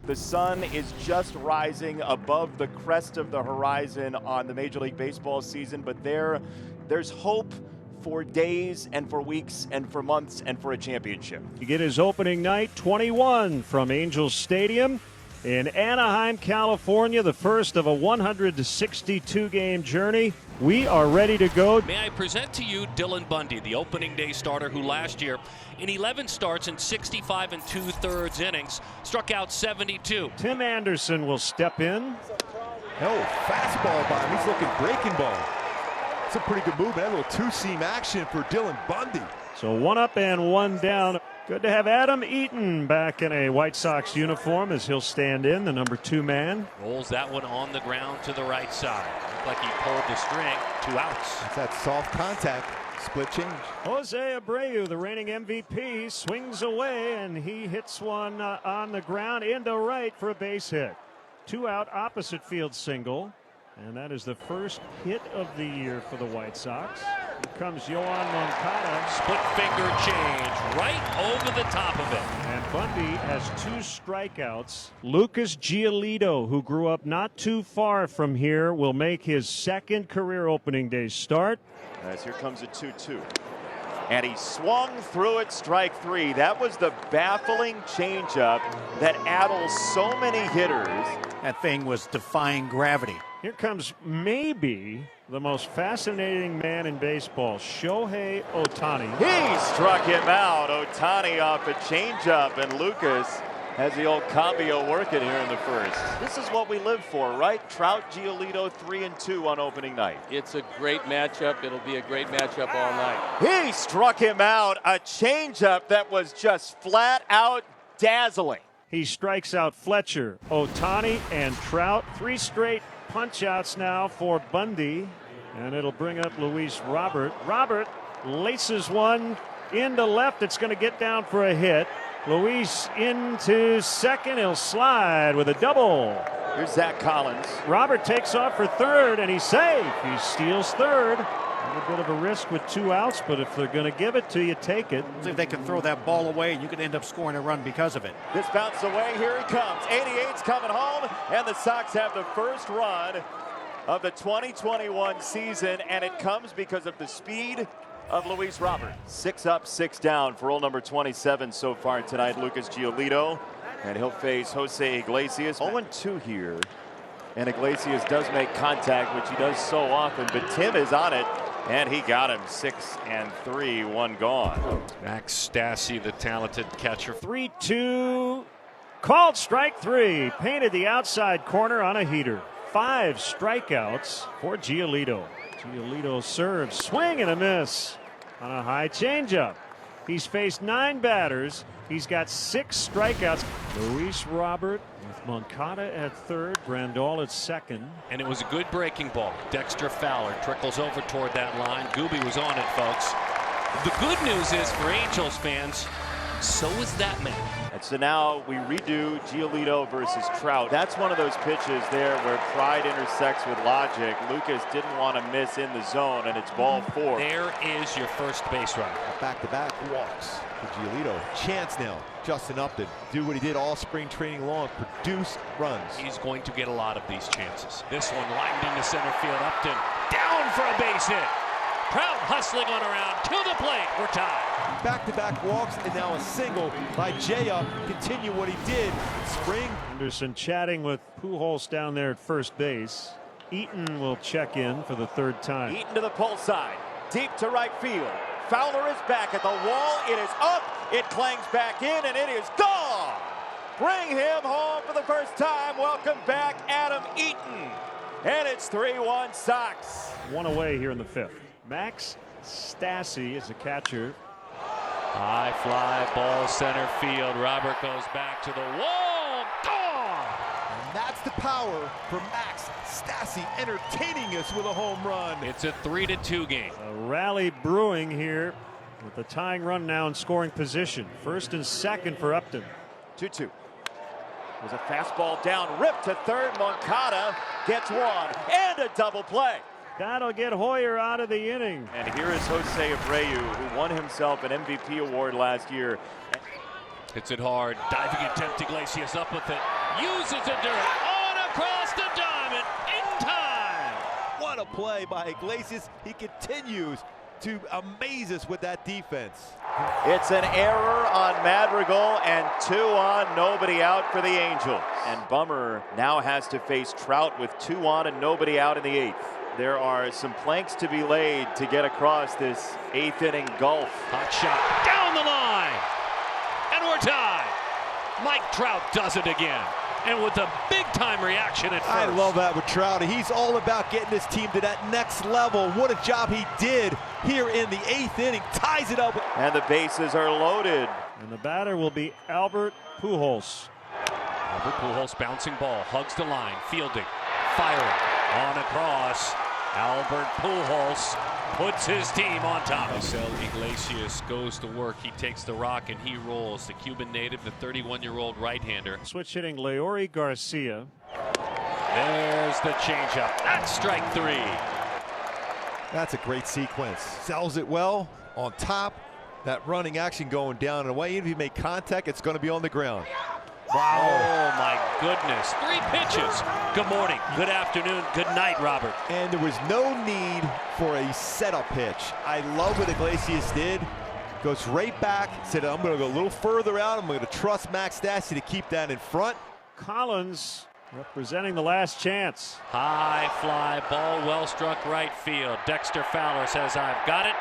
The sun is just rising above the crest of the horizon on the Major League Baseball season, but there's hope for days and for weeks and for months and for a championship. You get his opening night 21 from Angels Stadium in Anaheim, California, the first of a 162-game journey. We are ready to go. May I present to you Dylan Bundy, the opening day starter who last year, in 11 starts in 65 2/3 innings, struck out 72. Tim Anderson will step in. Oh, fastball by him. He's looking breaking ball. It's a pretty good move. That little two-seam action for Dylan Bundy. So one up and one down. Good to have Adam Eaton back in a White Sox uniform as he'll stand in, the number 2 man. Rolls that one on the ground to the right side. Looked like he pulled the string. 2 outs. That's that soft contact. Split change. Jose Abreu, the reigning MVP, swings away and he hits one on the ground into right for a base hit. 2 out, opposite field single. And that is the first hit of the year for the White Sox. Here comes Yoan Moncada. Split finger change right over the top of it. And Bundy has 2 strikeouts. Lucas Giolito, who grew up not too far from here, will make his second career opening day start. As here comes a 2-2. And he swung through it, strike 3. That was the baffling changeup that addles so many hitters. That thing was defying gravity. Here comes maybe the most fascinating man in baseball, Shohei Ohtani. He struck him out. Ohtani off a changeup, and Lucas has the old cambio working here in the first. This is what we live for, right? Trout, Giolito, 3-2 on opening night. It's a great matchup. It'll be a great matchup all night. He struck him out. A changeup that was just flat out dazzling. He strikes out Fletcher, Ohtani, and Trout. 3 straight punch-outs now for Bundy, and it'll bring up Luis Robert. Robert laces one into left. It's going to get down for a hit. Luis into second. He'll slide with a double. Here's Zach Collins. Robert takes off for third, and he's safe. He steals third. A bit of a risk with 2 outs, but if they're going to give it to you, take it. See if they can throw that ball away, and you could end up scoring a run because of it. This bounce away, here he comes. 88's coming home, and the Sox have the first run of the 2021 season, and it comes because of the speed of Luis Robert. 6 up, 6 down for role number 27 so far tonight, Lucas Giolito, and he'll face Jose Iglesias. 0-2 here, and Iglesias does make contact, which he does so often, but Tim is on it. And he got him. 6-3, 1 gone. Max Stassi, the talented catcher. 3-2. Called strike 3. Painted the outside corner on a heater. 5 strikeouts for Giolito. Giolito serves. Swing and a miss on a high changeup. He's faced 9 batters. He's got 6 strikeouts. Luis Robert with Moncada at third, Grandal at second. And it was a good breaking ball. Dexter Fowler trickles over toward that line. Gooby was on it, folks. The good news is for Angels fans, so is that man. And so now we redo Giolito versus Trout. That's one of those pitches there where pride intersects with logic. Lucas didn't want to miss in the zone, and it's ball 4. There is your first base runner. Back-to-back walks for Giolito. Chance now. Justin Upton do what he did all spring training long, produce runs. He's going to get a lot of these chances. This one lined into center field. Upton down for a base hit. Trout hustling on around to the plate. We're tied. Back-to-back walks and now a single by J-Up. Continue what he did in spring. Anderson chatting with Pujols down there at first base. Eaton will check in for the 3rd time. Eaton to the pull side. Deep to right field. Fowler is back at the wall. It is up. It clangs back in, and it is gone. Bring him home for the first time. Welcome back, Adam Eaton. And it's 3-1 Sox. 1 away here in the 5th. Max Stassi is a catcher. High fly ball center field. Robert goes back to the wall. Gone. And that's the power for Max Stassi, entertaining us with a home run. It's a 3-2 game. A rally brewing here with the tying run now in scoring position. 1st and 2nd for Upton. 2-2. There's a fastball down, ripped to third. Moncada gets one, and a double play. That'll get Hoyer out of the inning. And here is Jose Abreu, who won himself an MVP award last year. Hits it hard. Diving attempt. Iglesias up with it. Uses the dirt. On across the diamond. In time. What a play by Iglesias. He continues to amaze us with that defense. It's an error on Madrigal and 2 on, nobody out for the Angels. And Bummer now has to face Trout with 2 on and nobody out in the 8th. There are some planks to be laid to get across this 8th inning gulf. Hot shot down the line. And we're tied. Mike Trout does it again. And with a big-time reaction at first. I love that with Trout. He's all about getting his team to that next level. What a job he did here in the 8th inning. Ties it up. And the bases are loaded. And the batter will be Albert Pujols. Albert Pujols bouncing ball. Hugs the line. Fielding. Firing. On across. Albert Pujols puts his team on top. Marcel Iglesias goes to work. He takes the rock and he rolls. The Cuban native, the 31-year-old right-hander. Switch hitting Leori Garcia. There's the changeup. That's strike 3. That's a great sequence. Sells it well on top. That running action going down and away. Even if he made contact, it's going to be on the ground. Wow. Oh, my goodness. 3 pitches. Good morning, good afternoon, good night, Robert. And there was no need for a setup pitch. I love what Iglesias did. Goes right back, said, I'm going to go a little further out. I'm going to trust Max Stassi to keep that in front. Collins representing the last chance. High fly ball, well struck right field. Dexter Fowler says, I've got it.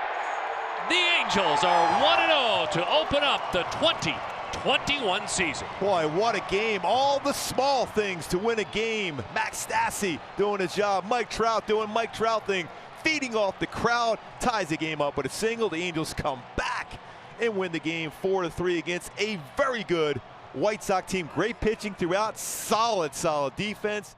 The Angels are 1-0 to open up the 2021 season. Boy, what a game. All the small things to win a game. Max Stassi doing his job. Mike Trout doing Mike Trout thing. Feeding off the crowd. Ties the game up with a single. The Angels come back and win the game 4-3 against a very good White Sox team. Great pitching throughout. Solid defense.